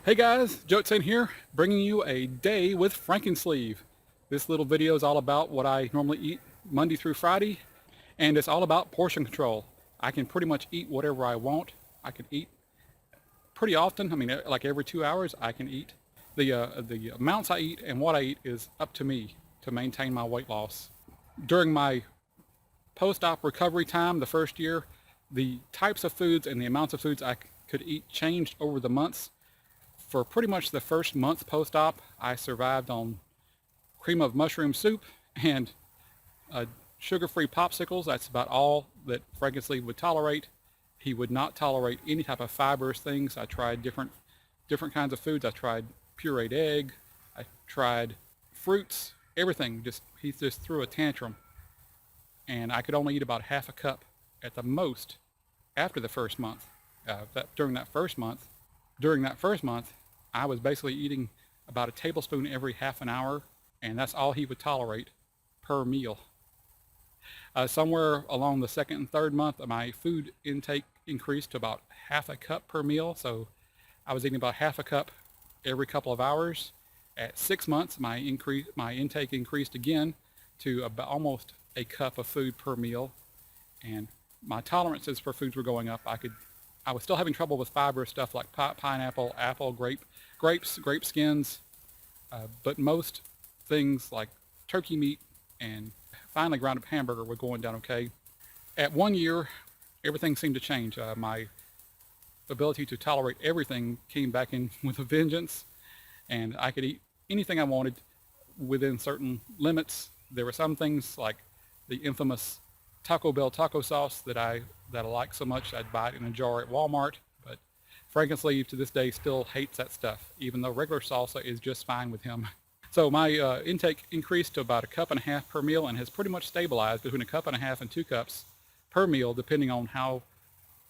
Hey guys, Joe here, bringing you a day with Frankensleeve. This little video is all about what I normally eat Monday through Friday, and it's all about portion control. I can pretty much eat whatever I want. I can eat pretty often. I mean, like every 2 hours, I can eat. The amounts I eat and what I eat is up to me to maintain my weight loss. During my post-op recovery time, the first year, the types of foods and the amounts of foods I could eat changed over the months. For pretty much the first month post-op, I survived on cream of mushroom soup and sugar-free popsicles. That's about all that Frankensleeve would tolerate. He would not tolerate any type of fibrous things. I tried different kinds of foods. I tried pureed egg. I tried fruits, everything. He just threw a tantrum. And I could only eat about half a cup at the most after the first month. During that first month, I was basically eating about a tablespoon every half an hour, and that's all he would tolerate per meal. Somewhere along the second and third month, my food intake increased to about half a cup per meal, so I was eating about half a cup every couple of hours. At 6 months, my intake increased again to about almost a cup of food per meal, and my tolerances for foods were going up. I was still having trouble with fibrous stuff like pineapple, apple, grape skins, but most things like turkey meat and finely ground up hamburger were going down okay. At 1 year, everything seemed to change. My ability to tolerate everything came back in with a vengeance, and I could eat anything I wanted within certain limits. There were some things like the infamous Taco Bell taco sauce that I like so much I'd buy it in a jar at Walmart, but Frankensleeve to this day still hates that stuff, even though regular salsa is just fine with him. So my intake increased to about a cup and a half per meal and has pretty much stabilized between a cup and a half and 2 cups per meal, depending on how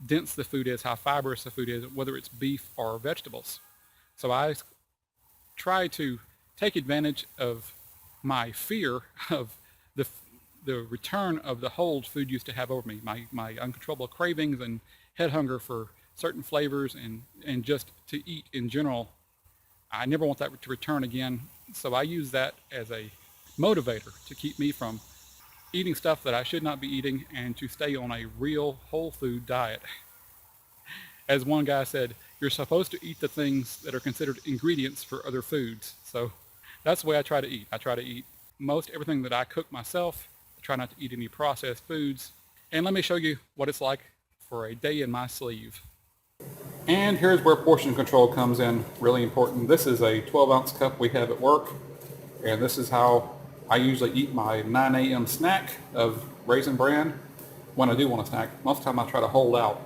dense the food is, how fibrous the food is, whether it's beef or vegetables. So I try to take advantage of my fear of the return of the hold food used to have over me, my uncontrollable cravings and head hunger for certain flavors and just to eat in general. I never want that to return again, so I use that as a motivator to keep me from eating stuff that I should not be eating and to stay on a real whole food diet. As one guy said, you're supposed to eat the things that are considered ingredients for other foods. So that's the way I try to eat. I try to eat most everything that I cook myself. Try not to eat any processed foods. And let me show you what it's like for a day in my sleeve. And here's where portion control comes in, really important. This is a 12-ounce cup we have at work, and this is how I usually eat my 9 a.m. snack of Raisin Bran when I do want a snack. Most of the time I try to hold out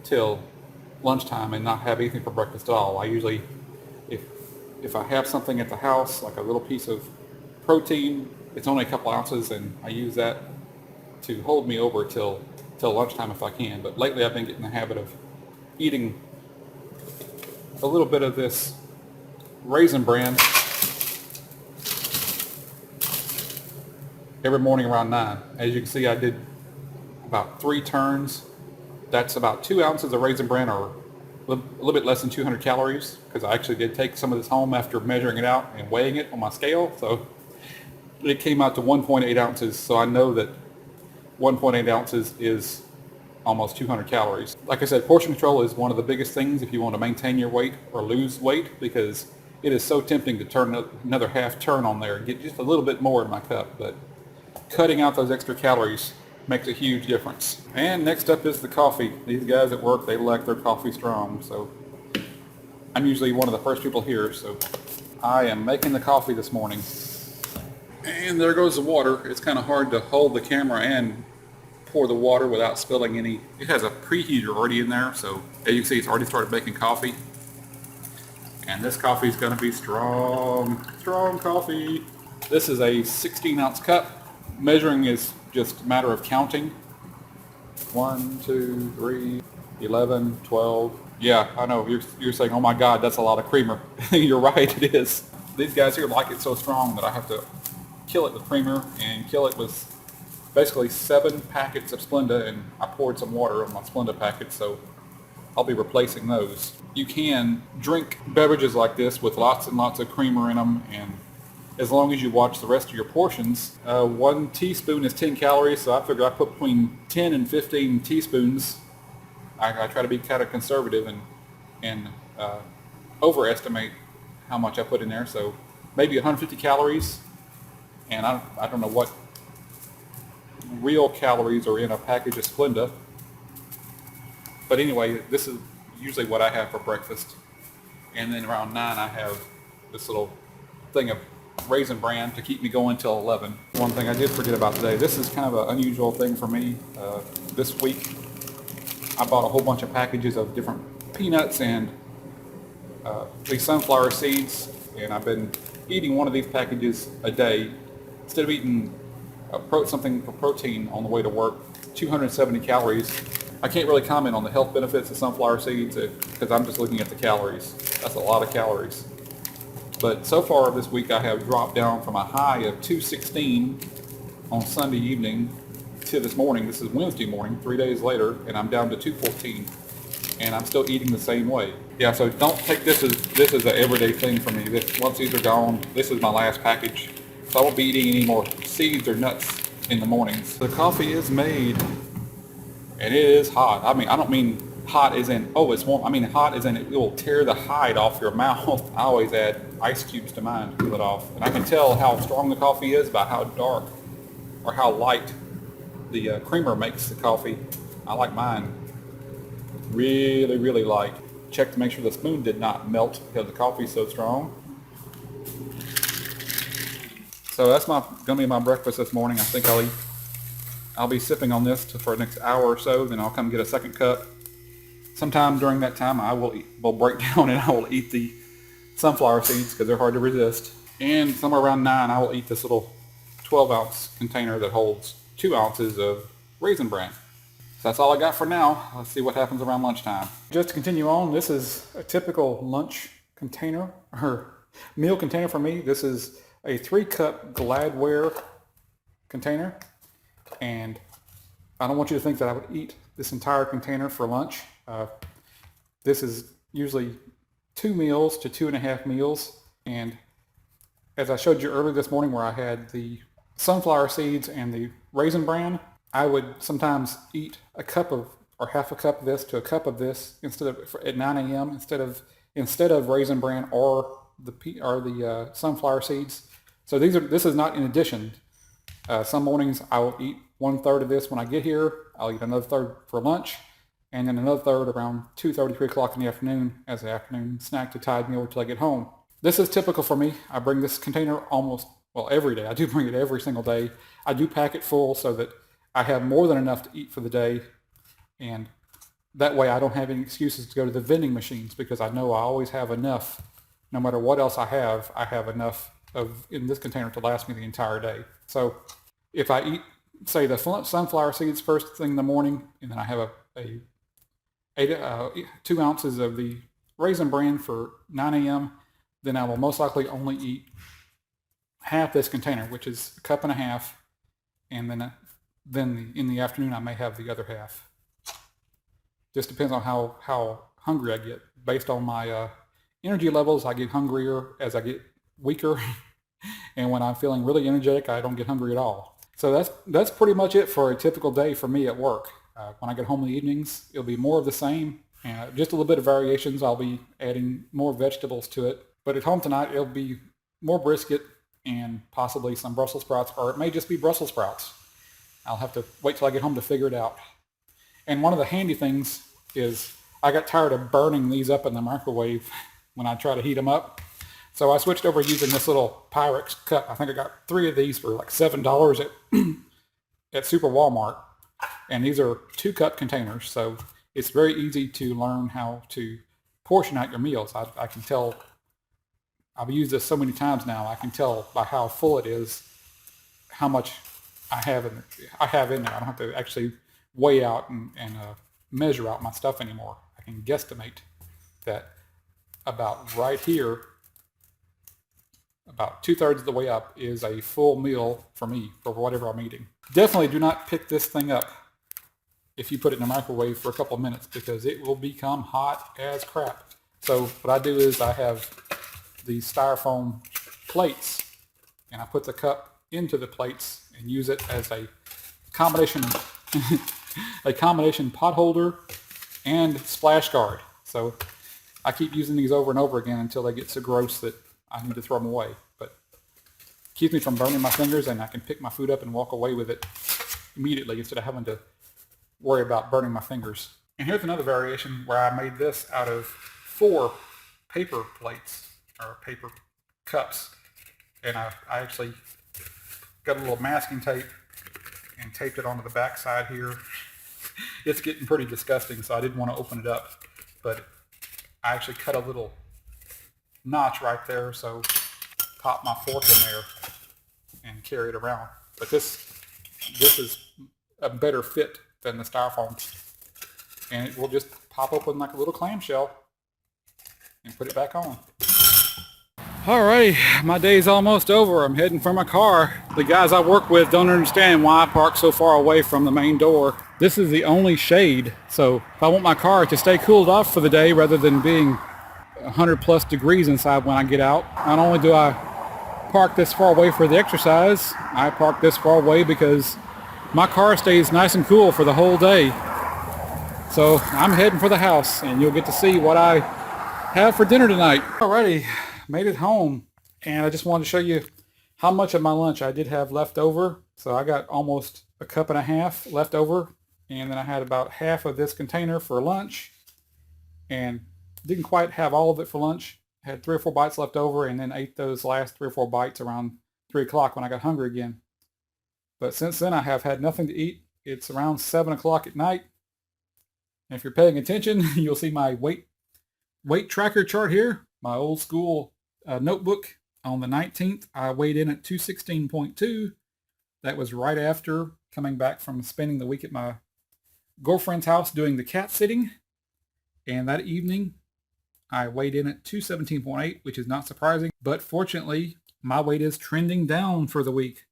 till lunchtime and not have anything for breakfast at all. I usually, if I have something at the house, like a little piece of protein, it's only a couple ounces, and I use that to hold me over till lunchtime if I can. But lately I've been getting the habit of eating a little bit of this Raisin Bran every morning around 9. As you can see, I did about 3 turns. That's about 2 ounces of Raisin Bran, or a little bit less than 200 calories, because I actually did take some of this home after measuring it out and weighing it on my scale. So it came out to 1.8 ounces, so I know that 1.8 ounces is almost 200 calories. Like I said, portion control is one of the biggest things if you want to maintain your weight or lose weight, because it is so tempting to turn another half turn on there and get just a little bit more in my cup, but cutting out those extra calories makes a huge difference. And next up is the coffee. These guys at work, they like their coffee strong, so I'm usually one of the first people here, so I am making the coffee this morning. And there goes the water. It's kind of hard to hold the camera and pour the water without spilling any. It has a preheater already in there, so as you can see, it's already started making coffee. And this coffee is going to be strong coffee. This is a 16-ounce cup. Measuring is just a matter of counting. 1, 2, 3, 11, 12. Yeah, I know, you're saying, oh my God, that's a lot of creamer. You're right, it is. These guys here like it so strong that I have to kill it with creamer and kill it with basically 7 packets of Splenda, and I poured some water on my Splenda packet, so I'll be replacing those. You can drink beverages like this with lots and lots of creamer in them, and as long as you watch the rest of your portions. 1 teaspoon is 10 calories, so I figure I put between 10 and 15 teaspoons. I try to be kind of conservative and overestimate how much I put in there, so maybe 150 calories, and I don't know what real calories are in a package of Splenda. But anyway, this is usually what I have for breakfast. And then around 9 I have this little thing of Raisin Bran to keep me going till 11. One thing I did forget about today, this is kind of an unusual thing for me. This week I bought a whole bunch of packages of different peanuts and these sunflower seeds, and I've been eating one of these packages a day. Instead of eating something for protein on the way to work, 270 calories. I can't really comment on the health benefits of sunflower seeds because I'm just looking at the calories. That's a lot of calories. But so far this week I have dropped down from a high of 216 on Sunday evening to this morning. This is Wednesday morning, 3 days later, and I'm down to 214. And I'm still eating the same way. Yeah, so don't take this as an everyday thing for me. Once these are gone, this is my last package. So I won't be eating any more seeds or nuts in the mornings. The coffee is made, and it is hot. I mean, I don't mean hot as in, oh, it's warm. I mean hot as in it will tear the hide off your mouth. I always add ice cubes to mine to cool it off. And I can tell how strong the coffee is by how dark or how light the creamer makes the coffee. I like mine really, really light. Check to make sure the spoon did not melt because the coffee is so strong. So that's gonna be my breakfast this morning. I think I'll be sipping on this for the next hour or so. Then I'll come get a second cup. Sometime during that time, I will break down and I will eat the sunflower seeds because they're hard to resist. And somewhere around 9, I will eat this little 12-ounce container that holds 2 ounces of Raisin Bran. So that's all I got for now. Let's see what happens around lunchtime. Just to continue on, this is a typical lunch container or meal container for me. This is a 3-cup Gladware container, and I don't want you to think that I would eat this entire container for lunch. This is usually 2 meals to 2.5 meals, and as I showed you earlier this morning where I had the sunflower seeds and the Raisin Bran, I would sometimes eat a cup of or half a cup of this to a cup of this at 9 a.m. instead of Raisin Bran or the sunflower seeds. So this is not in addition. Some mornings I will eat 1/3 of this when I get here. I'll eat another third for lunch, and then another third around 2:30, 3 o'clock in the afternoon as an afternoon snack to tide me over till I get home. This is typical for me. I bring this container every day. I do bring it every single day. I do pack it full so that I have more than enough to eat for the day, and that way I don't have any excuses to go to the vending machines because I know I always have enough. No matter what else I have enough in this container to last me the entire day. So if I eat, say, the sunflower seeds first thing in the morning, and then I have 2 ounces of the Raisin Bran for 9 a.m., then I will most likely only eat half this container, which is 1.5 cups, and then in the afternoon I may have the other half. Just depends on how hungry I get. Based on my energy levels, I get hungrier as I get weaker, and when I'm feeling really energetic, I don't get hungry at all. So that's pretty much it for a typical day for me at work. When I get home in the evenings, it'll be more of the same, and just a little bit of variations. I'll be adding more vegetables to it. But at home tonight, it'll be more brisket and possibly some Brussels sprouts, or it may just be Brussels sprouts. I'll have to wait till I get home to figure it out. And one of the handy things is I got tired of burning these up in the microwave when I try to heat them up. So I switched over using this little Pyrex cup. I think I got 3 of these for like $7 at Super Walmart. And these are 2-cup containers. So it's very easy to learn how to portion out your meals. I can tell, I've used this so many times now, I can tell by how full it is how much I have in there. I don't have to actually weigh out and measure out my stuff anymore. I can guesstimate that about right here, about 2/3 of the way up is a full meal for me for whatever I'm eating. Definitely do not pick this thing up if you put it in a microwave for a couple of minutes, because it will become hot as crap. So what I do is I have these styrofoam plates, and I put the cup into the plates and use it as a combination a combination pot holder and splash guard. So I keep using these over and over again until they get so gross that I need to throw them away. But it keeps me from burning my fingers, and I can pick my food up and walk away with it immediately instead of having to worry about burning my fingers. And here's another variation where I made this out of 4 paper plates or paper cups. And I actually got a little masking tape and taped it onto the back side here. It's getting pretty disgusting, so I didn't want to open it up. But I actually cut a little notch right there, so pop my fork in there and carry it around. But this is a better fit than the styrofoam. And it will just pop open like a little clamshell and put it back on. Alrighty, my day's almost over. I'm heading for my car. The guys I work with don't understand why I park so far away from the main door. This is the only shade, so if I want my car to stay cooled off for the day rather than being 100 plus degrees inside when I get out, not only do I park this far away for the exercise, I park this far away because my car stays nice and cool for the whole day. So I'm heading for the house, and you'll get to see what I have for dinner tonight. Alrighty, made it home, and I just wanted to show you how much of my lunch I did have left over. So I got almost a cup and a half left over, and then I had about half of this container for lunch, and didn't quite have all of it for lunch. I had 3 or 4 bites left over, and then ate those last 3 or 4 bites around 3 o'clock when I got hungry again. But since then I have had nothing to eat. It's around 7 o'clock at night, and if you're paying attention, you'll see my weight tracker chart here. My old school notebook. On the 19th, I weighed in at 216.2. That was right after coming back from spending the week at my girlfriend's house doing the cat sitting. And that evening, I weighed in at 217.8, which is not surprising. But fortunately, my weight is trending down for the week.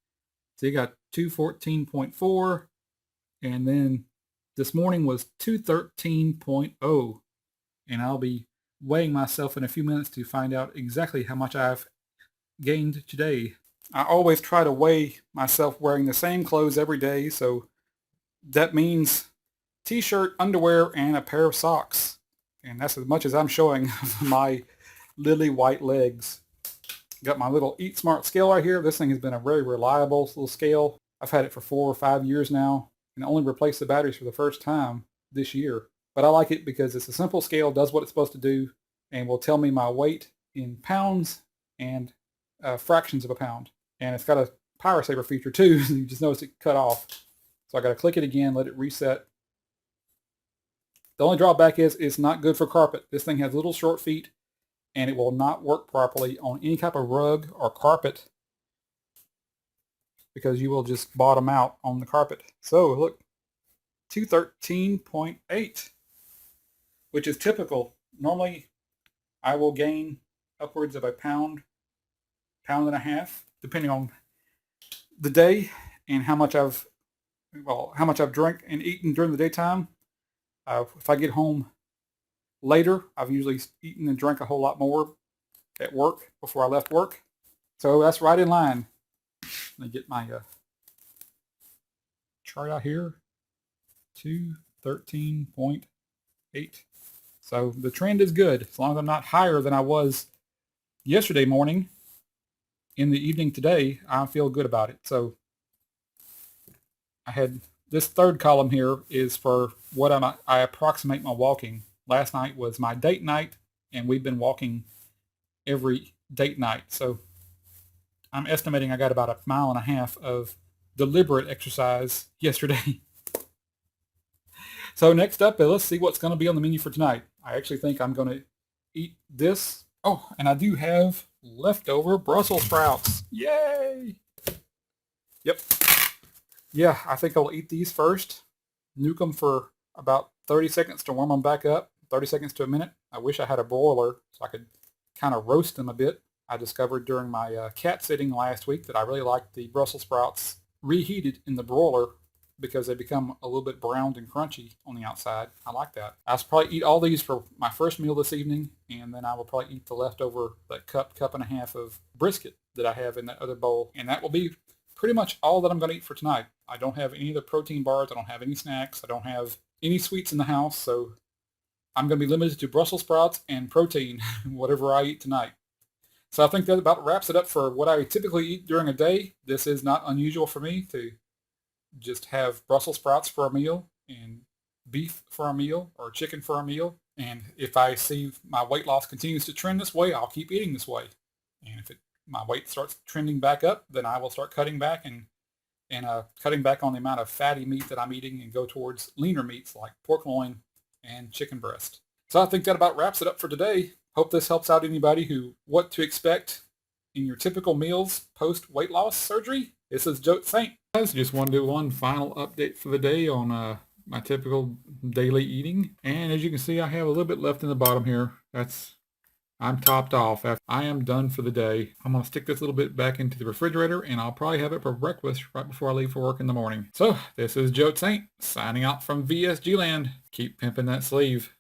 So you got 214.4. And then this morning was 213.0. And I'll be weighing myself in a few minutes to find out exactly how much I've gained today. I always try to weigh myself wearing the same clothes every day, so that means t-shirt, underwear, and a pair of socks. And that's as much as I'm showing of my lily white legs. Got my little Eat Smart scale right here. This thing has been a very reliable little scale. I've had it for 4 or 5 years now, and only replaced the batteries for the first time this year. But I like it because it's a simple scale, does what it's supposed to do, and will tell me my weight in pounds and fractions of a pound. And it's got a power saver feature too. You just notice it cut off. So I got to click it again, let it reset. The only drawback is it's not good for carpet. This thing has little short feet, and it will not work properly on any type of rug or carpet because you will just bottom out on the carpet. So look, 213.8. which is typical. Normally, I will gain upwards of a pound and a half, depending on the day and how much I've drank and eaten during the daytime. If I get home later, I've usually eaten and drank a whole lot more at work before I left work. So that's right in line. Let me get my chart out here. 213.8. So the trend is good. As long as I'm not higher than I was yesterday morning, in the evening today, I feel good about it. So I had this third column here is for what I approximate my walking. Last night was my date night, and we've been walking every date night. So I'm estimating I got about 1.5 miles of deliberate exercise yesterday. So next up, let's see what's going to be on the menu for tonight. I actually think I'm going to eat this. Oh, and I do have leftover Brussels sprouts. Yay! Yep. Yeah, I think I'll eat these first. Nuke them for about 30 seconds to warm them back up. 30 seconds to a minute. I wish I had a broiler so I could kind of roast them a bit. I discovered during my cat sitting last week that I really liked the Brussels sprouts reheated in the broiler because they become a little bit browned and crunchy on the outside. I like that. I'll probably eat all these for my first meal this evening, and then I will probably eat the leftover cup and a half of brisket that I have in that other bowl, and that will be pretty much all that I'm going to eat for tonight. I don't have any of the protein bars. I don't have any snacks. I don't have any sweets in the house, so I'm going to be limited to Brussels sprouts and protein, whatever I eat tonight. So I think that about wraps it up for what I typically eat during a day. This is not unusual for me to just have Brussels sprouts for a meal and beef for a meal or chicken for a meal. And if I see my weight loss continues to trend this way, I'll keep eating this way. And if my weight starts trending back up, then I will start cutting back and cutting back on the amount of fatty meat that I'm eating and go towards leaner meats like pork loin and chicken breast. So I think that about wraps it up for today. Hope this helps out anybody who what to expect in your typical meals post weight loss surgery. This is Joe Saint. Guys, just want to do one final update for the day on my typical daily eating. And as you can see, I have a little bit left in the bottom here. I'm topped off. I am done for the day. I'm going to stick this little bit back into the refrigerator, and I'll probably have it for breakfast right before I leave for work in the morning. So this is Joe Saint signing out from VSG Land. Keep pimping that sleeve.